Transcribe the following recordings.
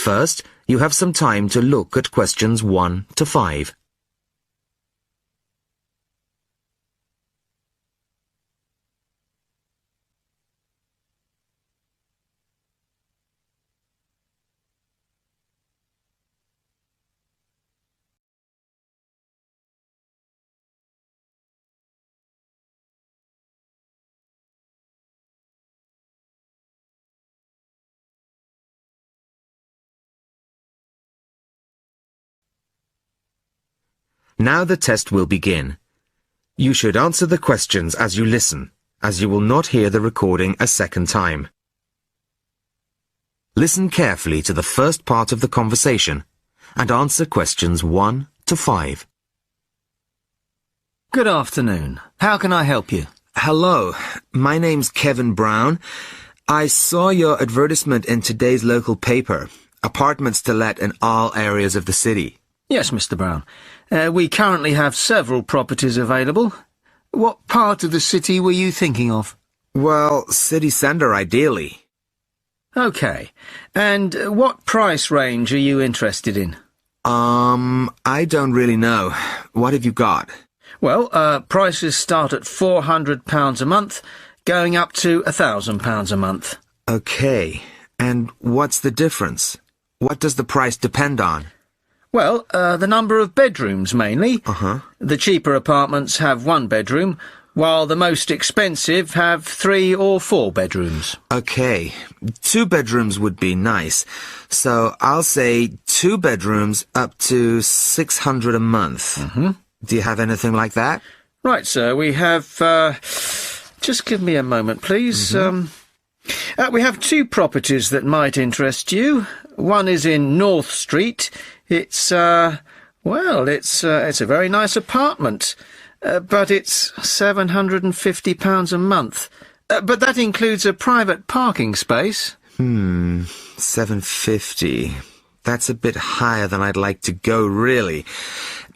First, you have some time to look at questions 1 to 5. Now the test will begin. You should answer the questions as you listen, as you will not hear the recording a second time. Listen carefully to the first part of the conversation and answer questions 1 to 5. Good afternoon. How can I help you? Hello, my name's Kevin Brown. I saw your advertisement in today's local paper, apartments to let in all areas of the city. Yes, Mr. Brown. We currently have several properties available. What part of the city were you thinking of? Well, city centre ideally. OK. And what price range are you interested in? I don't really know. What have you got? Well, prices start at £400 a month, going up to £1,000 a month. OK. And what's the difference? What does the price depend on? Well, the number of bedrooms, mainly. Uh-huh. The cheaper apartments have 1 bedroom, while the most expensive have 3 or 4 bedrooms. OK. 2 bedrooms would be nice. So I'll say 2 bedrooms up to £600 a month. Mm-hmm. Do you have anything like that? Right, sir. We have... just give me a moment, please. Mm-hmm. We have 2 properties that might interest you. One is in North Street. It's a very nice apartment, but it's £750 a month. But that includes a private parking space. £750. That's a bit higher than I'd like to go, really.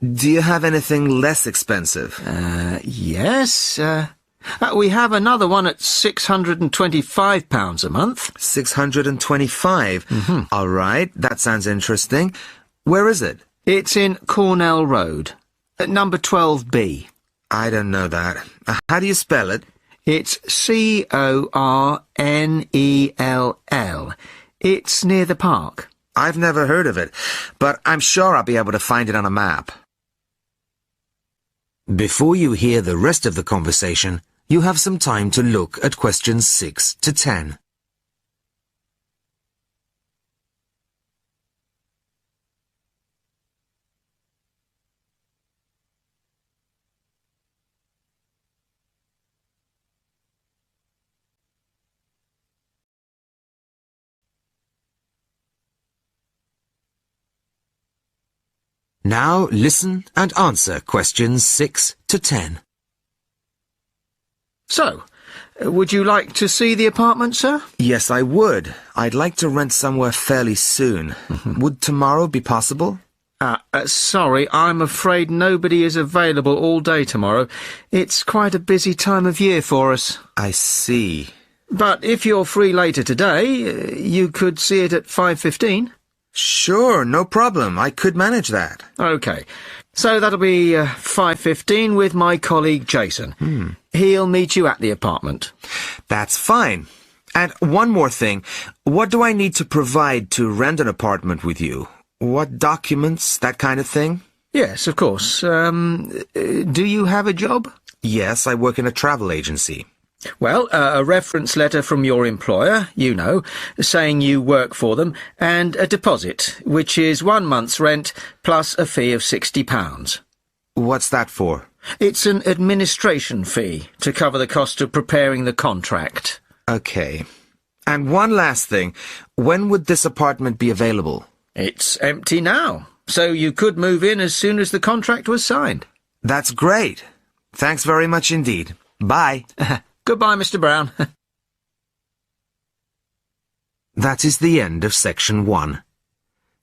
Do you have anything less expensive? Yes. We have another one at £625 a month. £625? Mm-hmm. All right, that sounds interesting. Where is it? It's in Cornell Road, at number 12B. I don't know that. How do you spell it? It's Cornell. It's near the park. I've never heard of it, but I'm sure I'll be able to find it on a map. Before you hear the rest of the conversation, you have some time to look at questions 6 to 10. Now listen and answer questions 6 to 10. So, would you like to see the apartment, sir? Yes, I would. I'd like to rent somewhere fairly soon. Would tomorrow be possible? Sorry, I'm afraid nobody is available all day tomorrow. It's quite a busy time of year for us. I see. But if you're free later today, you could see it at 5:15. Sure, no problem. I could manage that. OK. So that'll be 5:15 with my colleague Jason. He'll meet you at the apartment. That's fine. And one more thing. What do I need to provide to rent an apartment with you? What documents, that kind of thing? Yes, of course. Do you have a job? Yes, I work in a travel agency. Well, a reference letter from your employer, saying you work for them, and a deposit, which is 1 month's rent plus a fee of £60. What's that for? It's an administration fee to cover the cost of preparing the contract. OK. And one last thing. When would this apartment be available? It's empty now, so you could move in as soon as the contract was signed. That's great. Thanks very much indeed. Bye. Goodbye, Mr. Brown. That is the end of section 1.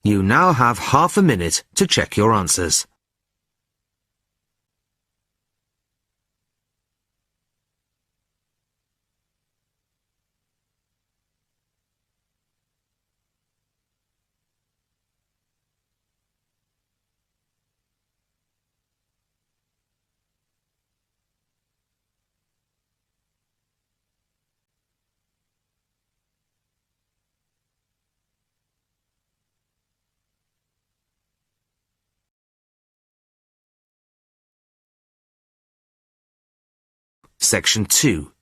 You now have half a minute to check your answers. section 2.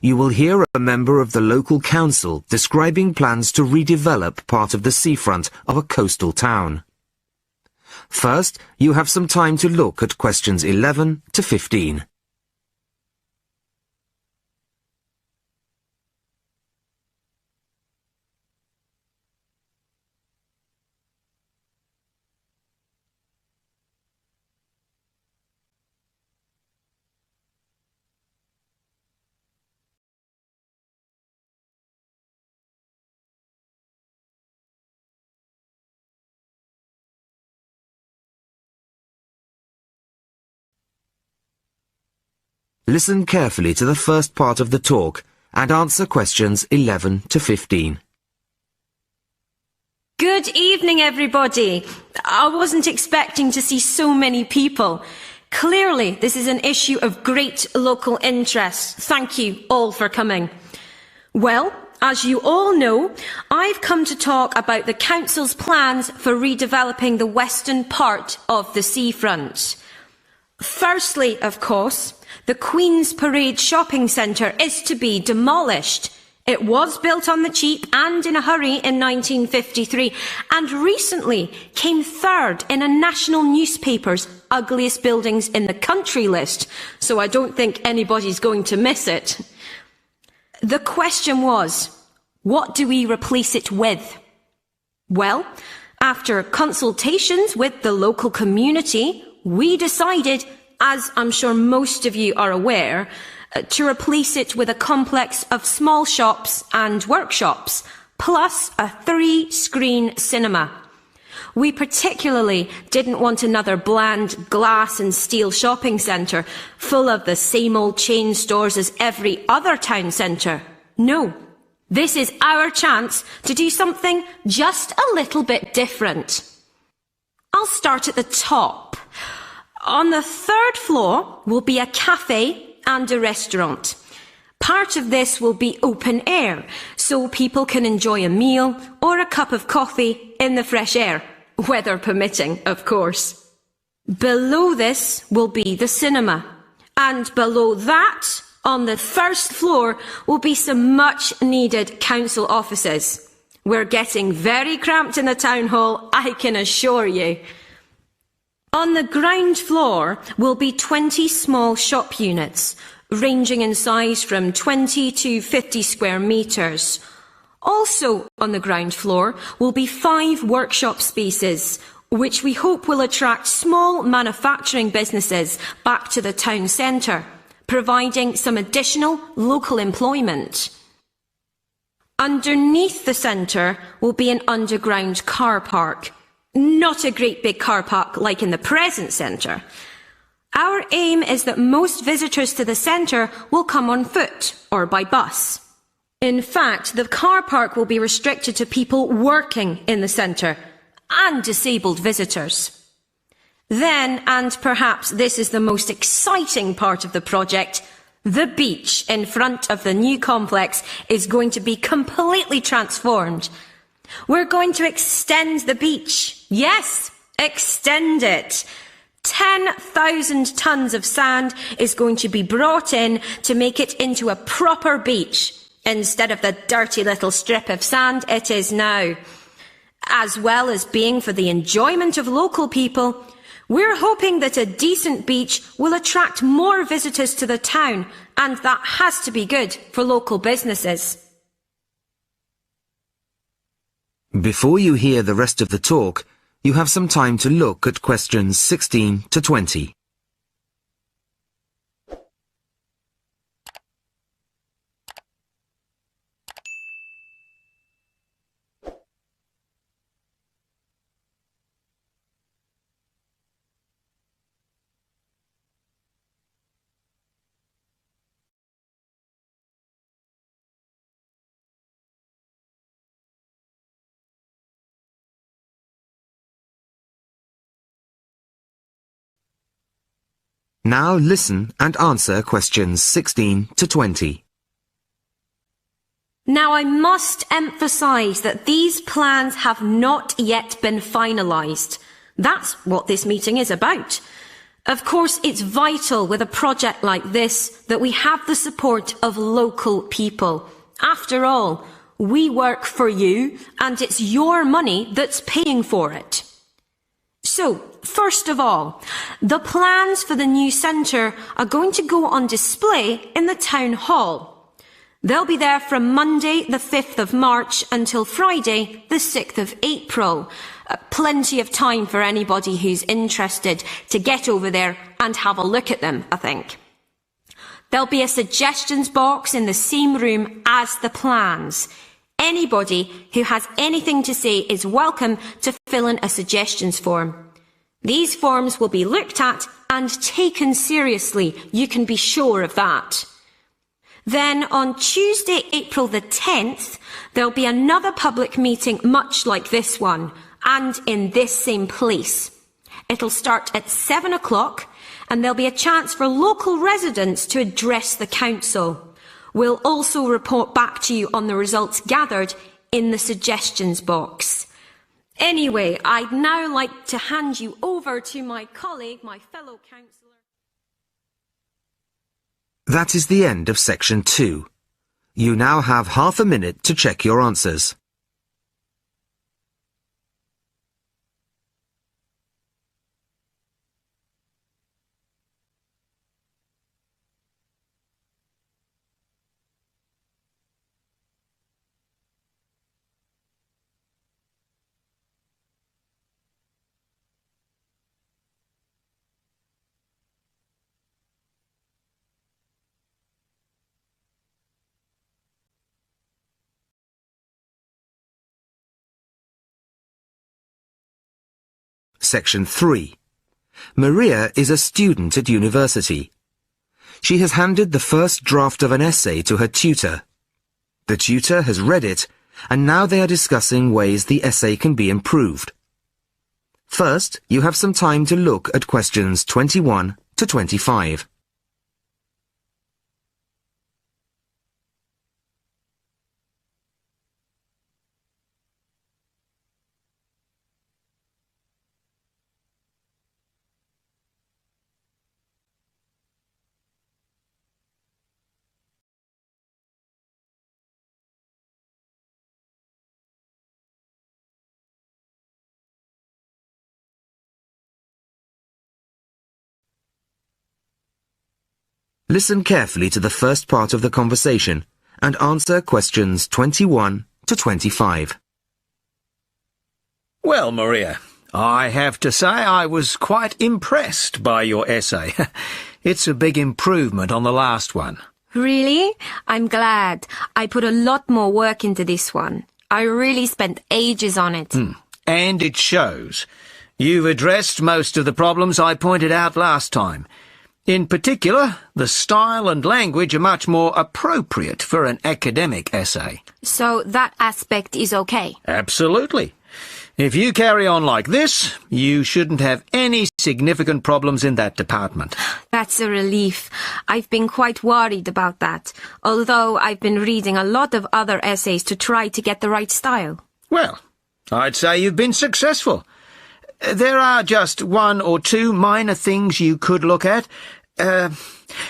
You will hear a member of the local council describing plans to redevelop part of the seafront of a coastal town. First, you have some time to look at questions 11 to 15. Listen carefully to the first part of the talk and answer questions 11 to 15. Good evening, everybody. I wasn't expecting to see so many people. Clearly, this is an issue of great local interest. Thank you all for coming. Well, as you all know, I've come to talk about the Council's plans for redeveloping the western part of the seafront. Firstly, of course, the Queen's Parade shopping centre is to be demolished. It was built on the cheap and in a hurry in 1953 and recently came third in a national newspaper's ugliest buildings in the country list, so I don't think anybody's going to miss it. The question was, what do we replace it with? Well, after consultations with the local community, we decided, as I'm sure most of you are aware, to replace it with a complex of small shops and workshops, plus a 3-screen cinema. We particularly didn't want another bland glass and steel shopping centre full of the same old chain stores as every other town centre. No, this is our chance to do something just a little bit different. I'll start at the top. On the 3rd floor will be a cafe and a restaurant. Part of this will be open air, so people can enjoy a meal or a cup of coffee in the fresh air, weather permitting, of course. Below this will be the cinema, and below that, on the 1st floor, will be some much-needed council offices. We're getting very cramped in the town hall, I can assure you. On the ground floor will be 20 small shop units, ranging in size from 20 to 50 square metres. Also on the ground floor will be 5 workshop spaces, which we hope will attract small manufacturing businesses back to the town centre, providing some additional local employment. Underneath the centre will be an underground car park. Not a great big car park like in the present centre. Our aim is that most visitors to the centre will come on foot or by bus. In fact, the car park will be restricted to people working in the centre and disabled visitors. Then, and perhaps this is the most exciting part of the project, the beach in front of the new complex is going to be completely transformed. We're going to extend the beach. Yes, extend it. 10,000 tonnes of sand is going to be brought in to make it into a proper beach, instead of the dirty little strip of sand it is now. As well as being for the enjoyment of local people, we're hoping that a decent beach will attract more visitors to the town, and that has to be good for local businesses. Before you hear the rest of the talk, you have some time to look at questions 16 to 20. Now listen and answer questions 16 to 20. Now I must emphasise that these plans have not yet been finalised. That's what this meeting is about. Of course, it's vital with a project like this that we have the support of local people. After all, we work for you and it's your money that's paying for it. So, first of all, the plans for the new centre are going to go on display in the town hall. They'll be there from Monday the 5th of March until Friday the 6th of April. Plenty of time for anybody who's interested to get over there and have a look at them, I think. There'll be a suggestions box in the same room as the plans. Anybody who has anything to say is welcome to fill in a suggestions form. These forms will be looked at and taken seriously, you can be sure of that. Then on Tuesday, April the 10th, there'll be another public meeting much like this one, and in this same place. It'll start at 7 o'clock, and there'll be a chance for local residents to address the council. We'll also report back to you on the results gathered in the suggestions box. Anyway, I'd now like to hand you over to my colleague, my fellow councillor. That is the end of section 2. You now have half a minute to check your answers. Section 3. Maria is a student at university. She has handed the first draft of an essay to her tutor. The tutor has read it, and now they are discussing ways the essay can be improved. First, you have some time to look at questions 21 to 25. Listen carefully to the first part of the conversation and answer questions 21 to 25. Well, Maria, I have to say I was quite impressed by your essay. It's a big improvement on the last one. Really? I'm glad. I put a lot more work into this one. I really spent ages on it. And it shows. You've addressed most of the problems I pointed out last time. In particular, the style and language are much more appropriate for an academic essay. So that aspect is okay? Absolutely. If you carry on like this, you shouldn't have any significant problems in that department. That's a relief. I've been quite worried about that, although I've been reading a lot of other essays to try to get the right style. Well, I'd say you've been successful. There are just one or two minor things you could look at.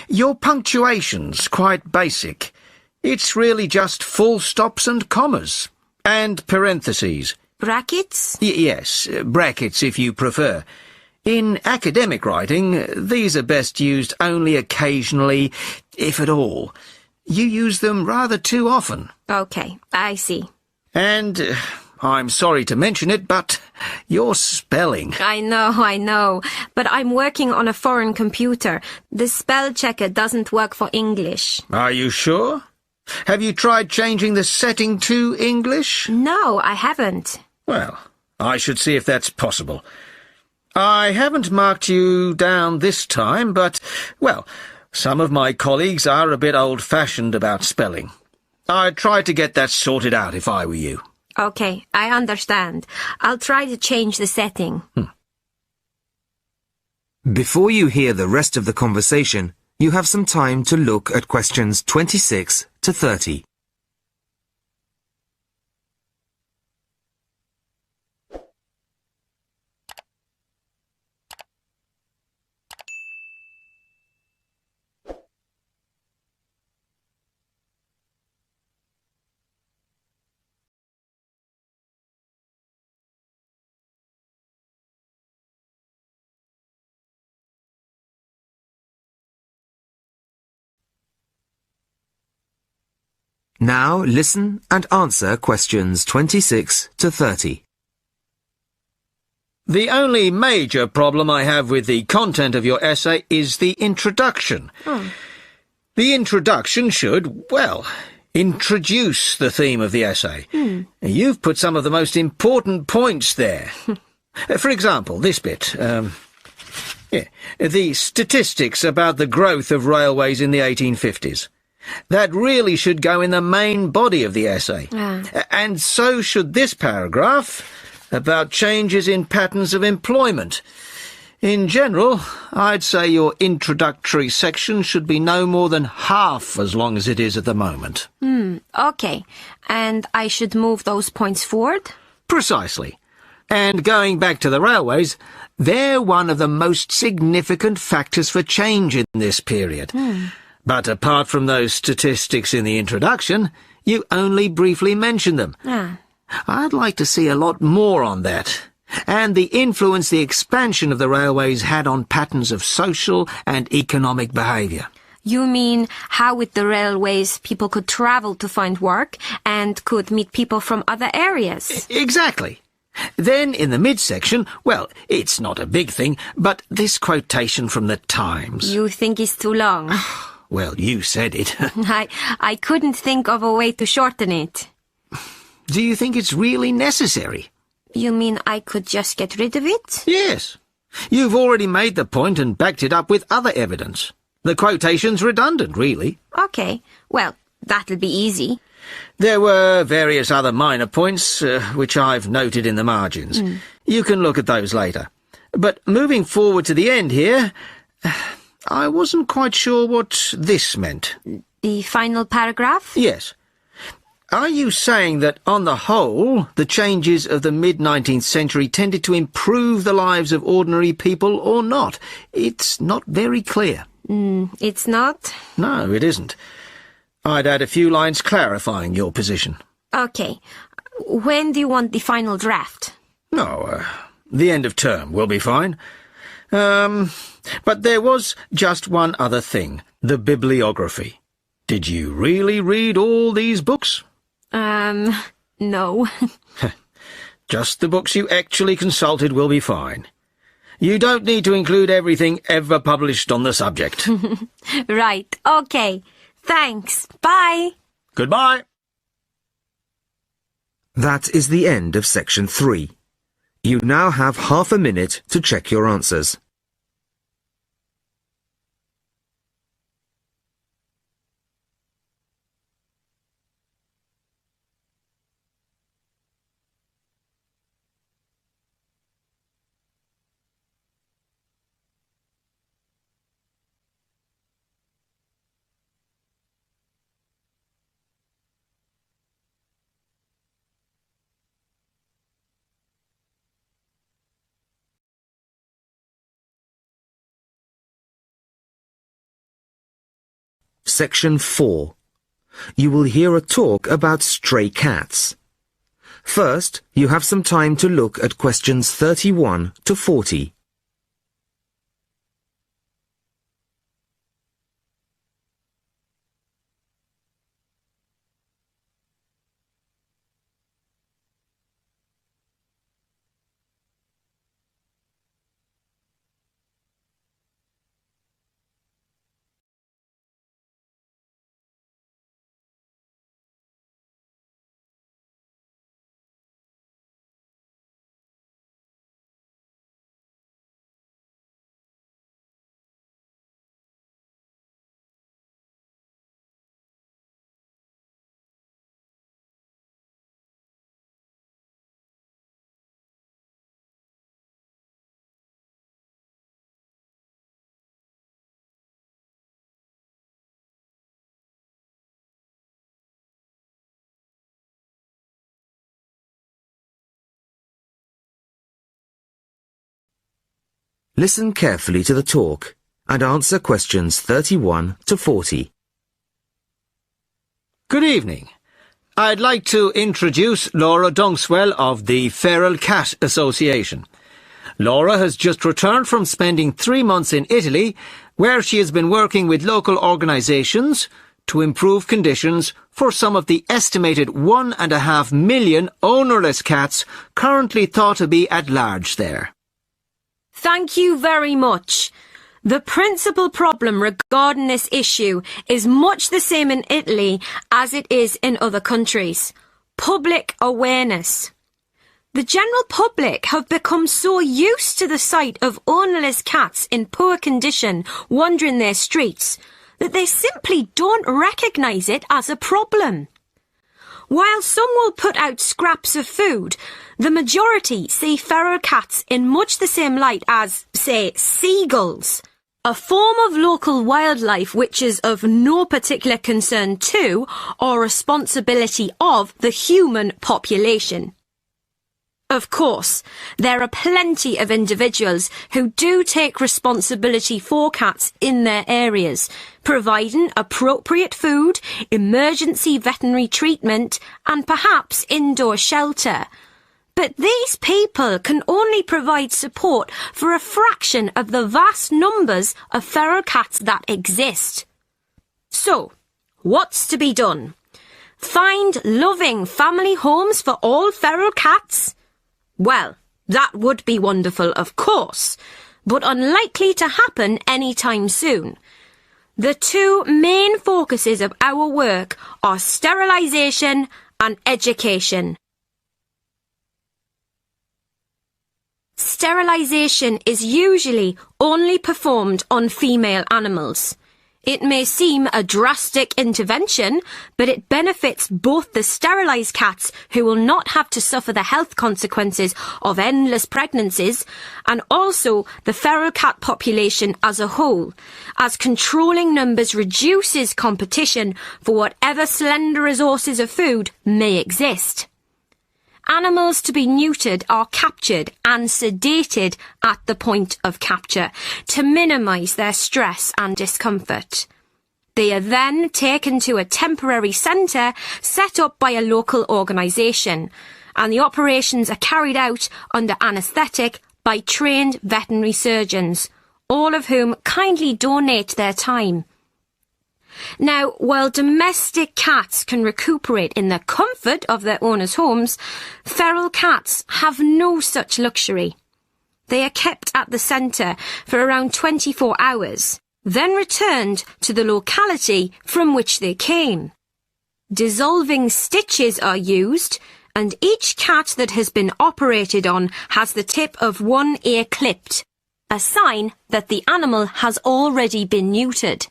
Your punctuation's quite basic. It's really just full stops and commas. And parentheses. Brackets? Yes, brackets if you prefer. In academic writing, these are best used only occasionally, if at all. You use them rather too often. Okay, I see. And I'm sorry to mention it, but your spelling. I know, but I'm working on a foreign computer. The spell checker doesn't work for English. Are you sure? Have you tried changing the setting to English? No, I haven't. Well, I should see if that's possible. I haven't marked you down this time, but, well, some of my colleagues are a bit old-fashioned about spelling. I'd try to get that sorted out if I were you. Okay, I understand. I'll try to change the setting. Before you hear the rest of the conversation, you have some time to look at questions 26 to 30. Now listen and answer questions 26 to 30. The only major problem I have with the content of your essay is the introduction. The introduction should, well, introduce the theme of the essay. You've put some of the most important points there. For example, this bit. The statistics about the growth of railways in the 1850s. That really should go in the main body of the essay. And so should this paragraph about changes in patterns of employment. In general, I'd say your introductory section should be no more than half as long as it is at the moment. OK. And I should move those points forward? Precisely. And going back to the railways, they're one of the most significant factors for change in this period. But apart from those statistics in the introduction, you only briefly mention them. I'd like to see a lot more on that, and the influence the expansion of the railways had on patterns of social and economic behaviour. You mean how with the railways people could travel to find work and could meet people from other areas? Exactly. Then in the midsection, well, it's not a big thing, but this quotation from the Times. You think it's too long? Well, you said it. I couldn't think of a way to shorten it. Do you think it's really necessary? You mean I could just get rid of it? Yes. You've already made the point and backed it up with other evidence. The quotation's redundant, really. OK. Well, that'll be easy. There were various other minor points, which I've noted in the margins. You can look at those later. But moving forward to the end here, I wasn't quite sure what this meant. The final paragraph? Yes. Are you saying that, on the whole, the changes of the mid-19th century tended to improve the lives of ordinary people or not? It's not very clear. It's not? No, it isn't. I'd add a few lines clarifying your position. OK. When do you want the final draft? No, the end of term will be fine. But there was just one other thing, the bibliography. Did you really read all these books? No. Just the books you actually consulted will be fine. You don't need to include everything ever published on the subject. Right. OK. Thanks. Bye. Goodbye. That is the end of section 3. You now have half a minute to check your answers. Section 4. You will hear a talk about stray cats. First, you have some time to look at questions 31 to 40. Listen carefully to the talk and answer questions 31 to 40. Good evening. I'd like to introduce Laura Dongswell of the Feral Cat Association. Laura has just returned from spending 3 months in Italy, where she has been working with local organisations to improve conditions for some of the estimated 1.5 million ownerless cats currently thought to be at large there. Thank you very much. The principal problem regarding this issue is much the same in Italy as it is in other countries. Public awareness. The general public have become so used to the sight of ownerless cats in poor condition wandering their streets that they simply don't recognise it as a problem. While some will put out scraps of food, the majority see feral cats in much the same light as, say, seagulls, a form of local wildlife which is of no particular concern to or responsibility of the human population. Of course, there are plenty of individuals who do take responsibility for cats in their areas, providing appropriate food, emergency veterinary treatment, and perhaps indoor shelter. But these people can only provide support for a fraction of the vast numbers of feral cats that exist. So, what's to be done? Find loving family homes for all feral cats? Well, that would be wonderful, of course, but unlikely to happen anytime soon. The two main focuses of our work are sterilisation and education. Sterilisation is usually only performed on female animals. It may seem a drastic intervention, but it benefits both the sterilised cats who will not have to suffer the health consequences of endless pregnancies and also the feral cat population as a whole, as controlling numbers reduces competition for whatever slender resources of food may exist. Animals to be neutered are captured and sedated at the point of capture to minimise their stress and discomfort. They are then taken to a temporary centre set up by a local organisation, and the operations are carried out under anaesthetic by trained veterinary surgeons, all of whom kindly donate their time. Now, while domestic cats can recuperate in the comfort of their owners' homes, feral cats have no such luxury. They are kept at the centre for around 24 hours, then returned to the locality from which they came. Dissolving stitches are used, and each cat that has been operated on has the tip of one ear clipped, a sign that the animal has already been neutered.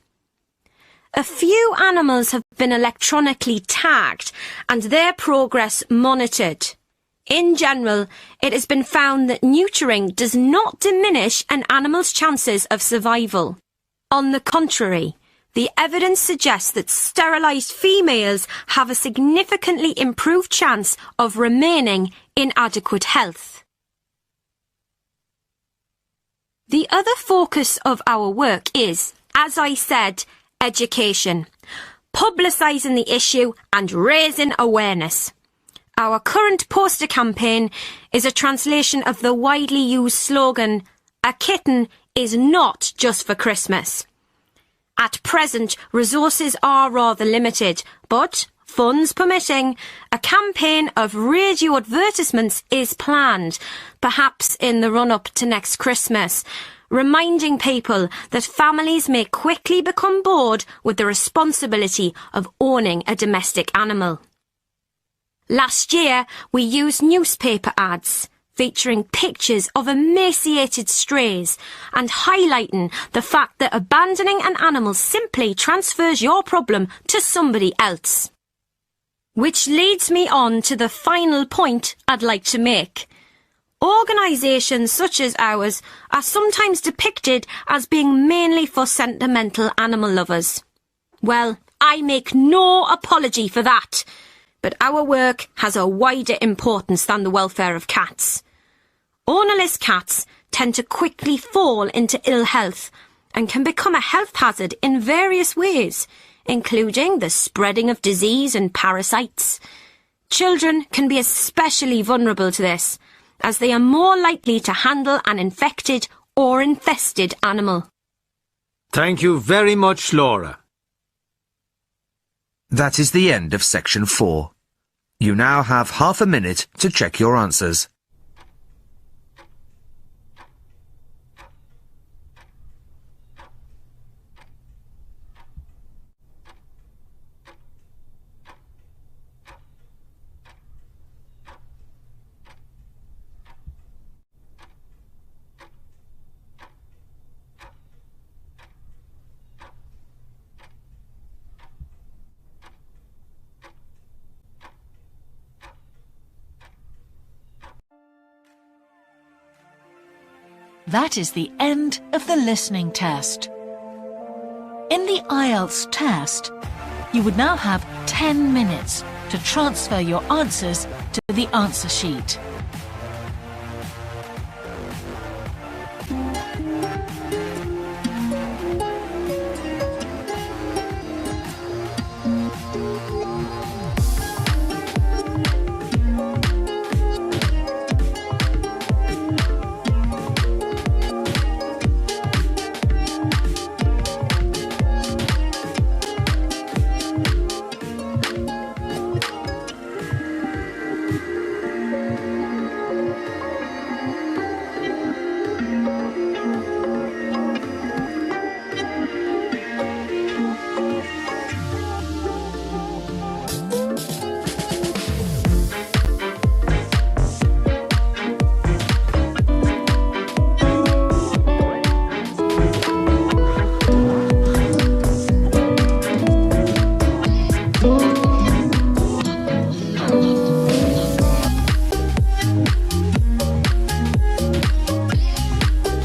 A few animals have been electronically tagged and their progress monitored. In general, it has been found that neutering does not diminish an animal's chances of survival. On the contrary, the evidence suggests that sterilised females have a significantly improved chance of remaining in adequate health. The other focus of our work is, as I said, education, publicising the issue and raising awareness. Our current poster campaign is a translation of the widely used slogan, "A kitten is not just for Christmas." At present, resources are rather limited, but, funds permitting, a campaign of radio advertisements is planned, perhaps in the run-up to next Christmas, reminding people that families may quickly become bored with the responsibility of owning a domestic animal. Last year, we used newspaper ads featuring pictures of emaciated strays and highlighting the fact that abandoning an animal simply transfers your problem to somebody else. Which leads me on to the final point I'd like to make. Organisations such as ours are sometimes depicted as being mainly for sentimental animal lovers. Well, I make no apology for that, but our work has a wider importance than the welfare of cats. Ownerless cats tend to quickly fall into ill health and can become a health hazard in various ways, including the spreading of disease and parasites. Children can be especially vulnerable to this, as they are more likely to handle an infected or infested animal. Thank you very much, Laura. That is the end of section 4. You now have half a minute to check your answers. That is the end of the listening test. In the IELTS test, you would now have 10 minutes to transfer your answers to the answer sheet.